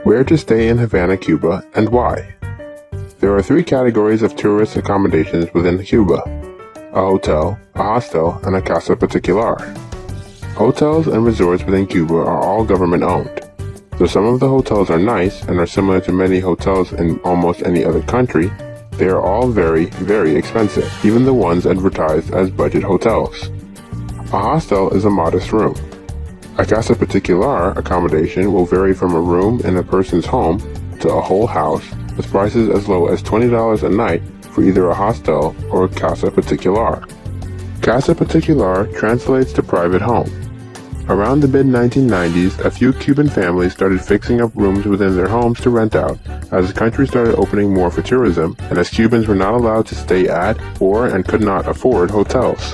Where to stay in Havana, Cuba, and why? There are three categories of tourist accommodations within Cuba: a hotel, a hostel, and a casa particular. Hotels and resorts within Cuba are all government-owned. Though some of the hotels are nice and are similar to many hotels in almost any other country, they are all very, very expensive, even the ones advertised as budget hotels. A hostel is a modest room. A casa particular accommodation will vary from a room in a person's home to a whole house, with prices as low as $20 a night for either a hostel or a casa particular. Casa particular translates to private home. Around the mid-1990s, a few Cuban families started fixing up rooms within their homes to rent out, as the country started opening more for tourism, and as Cubans were not allowed to stay at or and could not afford hotels.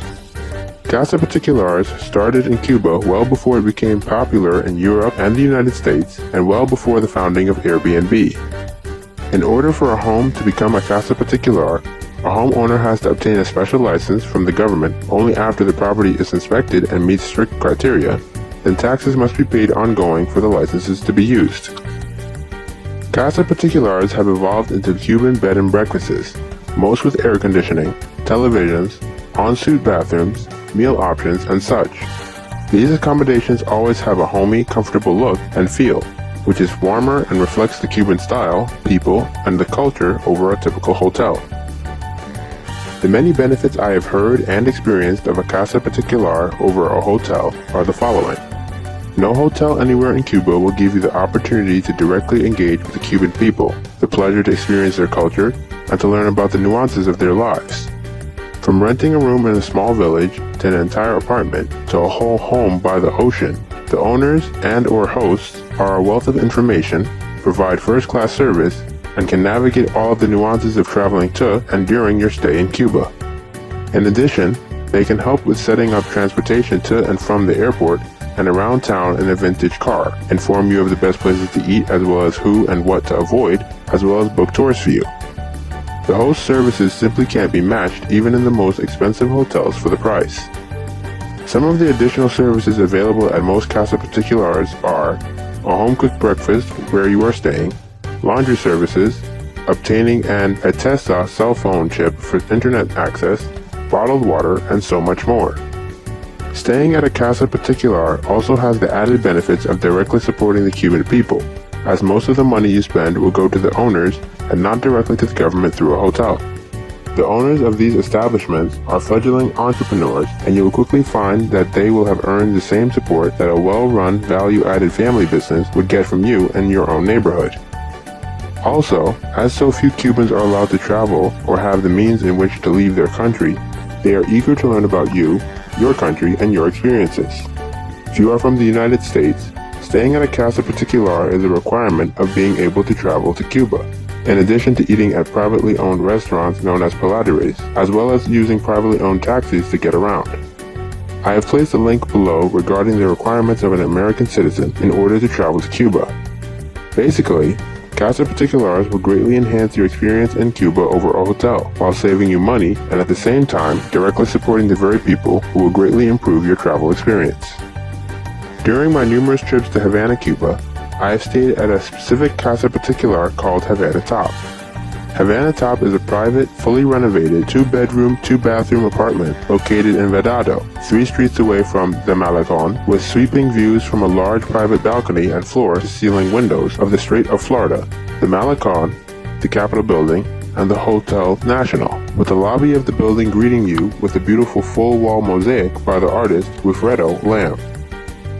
Casa particulars started in Cuba well before it became popular in Europe and the United States, and well before the founding of Airbnb. In order for a home to become a casa particular, a homeowner has to obtain a special license from the government only after the property is inspected and meets strict criteria. Then taxes must be paid ongoing for the licenses to be used. Casa particulars have evolved into Cuban bed and breakfasts, most with air conditioning, televisions, en-suite bathrooms, meal options, and such. These accommodations always have a homey, comfortable look and feel, which is warmer and reflects the Cuban style, people, and the culture over a typical hotel. The many benefits I have heard and experienced of a casa particular over a hotel are the following. No hotel anywhere in Cuba will give you the opportunity to directly engage with the Cuban people, the pleasure to experience their culture, and to learn about the nuances of their lives. From renting a room in a small village to an entire apartment to a whole home by the ocean, the owners and or hosts are a wealth of information, provide first-class service, and can navigate all of the nuances of traveling to and during your stay in Cuba. In addition, they can help with setting up transportation to and from the airport and around town in a vintage car, inform you of the best places to eat as well as who and what to avoid, as well as book tours for you. The host services simply can't be matched even in the most expensive hotels for the price. Some of the additional services available at most casa particulars are a home-cooked breakfast where you are staying, laundry services, obtaining an Atesa cell phone chip for internet access, bottled water, and so much more. Staying at a casa particular also has the added benefits of directly supporting the Cuban people, as most of the money you spend will go to the owners and not directly to the government through a hotel. The owners of these establishments are fledgling entrepreneurs, and you will quickly find that they will have earned the same support that a well-run, value-added family business would get from you and your own neighborhood. Also, as so few Cubans are allowed to travel or have the means in which to leave their country, they are eager to learn about you, your country, and your experiences. If you are from the United States, staying at a casa particular is a requirement of being able to travel to Cuba, in addition to eating at privately owned restaurants known as paladres, as well as using privately owned taxis to get around. I have placed a link below regarding the requirements of an American citizen in order to travel to Cuba. Basically, casa particulars will greatly enhance your experience in Cuba over a hotel, while saving you money and at the same time directly supporting the very people who will greatly improve your travel experience. During my numerous trips to Havana, Cuba, I have stayed at a specific casa particular called Havana Top. Havana Top is a private, fully renovated, 2-bedroom, 2-bathroom apartment located in Vedado, 3 streets away from the Malecon, with sweeping views from a large private balcony and floor-to-ceiling windows of the Strait of Florida, the Malecon, the Capitol Building, and the Hotel Nacional, with the lobby of the building greeting you with a beautiful full-wall mosaic by the artist Wilfredo Lamb.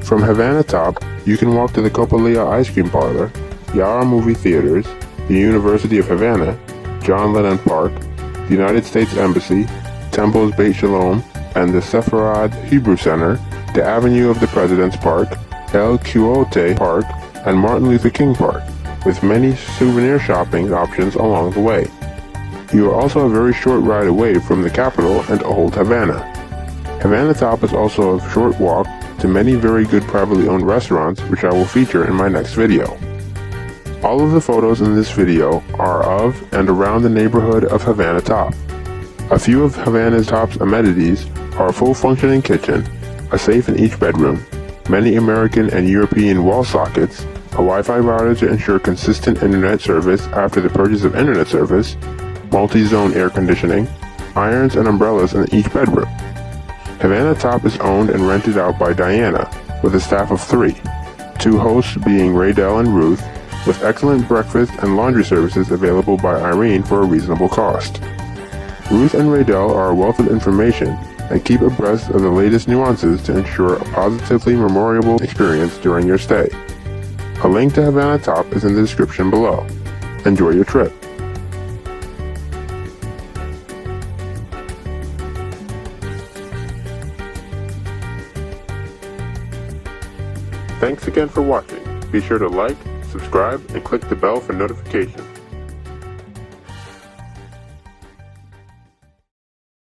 From Havana Top, you can walk to the Coppolia Ice Cream Parlor, Yara Movie Theaters, the University of Havana, John Lennon Park, the United States Embassy, Temple's Beit Shalom, and the Sepharad Hebrew Center, the Avenue of the President's Park, El Quixote Park, and Martin Luther King Park, with many souvenir shopping options along the way. You are also a very short ride away from the capital and old Havana. Havana Top is also a short walk to many very good privately owned restaurants, which I will feature in my next video. All of the photos in this video are of and around the neighborhood of Havana Top. A few of Havana Top's amenities are a full functioning kitchen, a safe in each bedroom, many American and European wall sockets, a Wi-Fi router to ensure consistent internet service after the purchase of internet service, multi-zone air conditioning, irons and umbrellas in each bedroom. Havana Top is owned and rented out by Diana, with a staff of 3, 2 hosts being Raydell and Ruth, with excellent breakfast and laundry services available by Irene for a reasonable cost. Ruth and Raydell are a wealth of information and keep abreast of the latest nuances to ensure a positively memorable experience during your stay. A link to Havana Top is in the description below. Enjoy your trip. Thanks again for watching. Be sure to like, subscribe, and click the bell for notifications.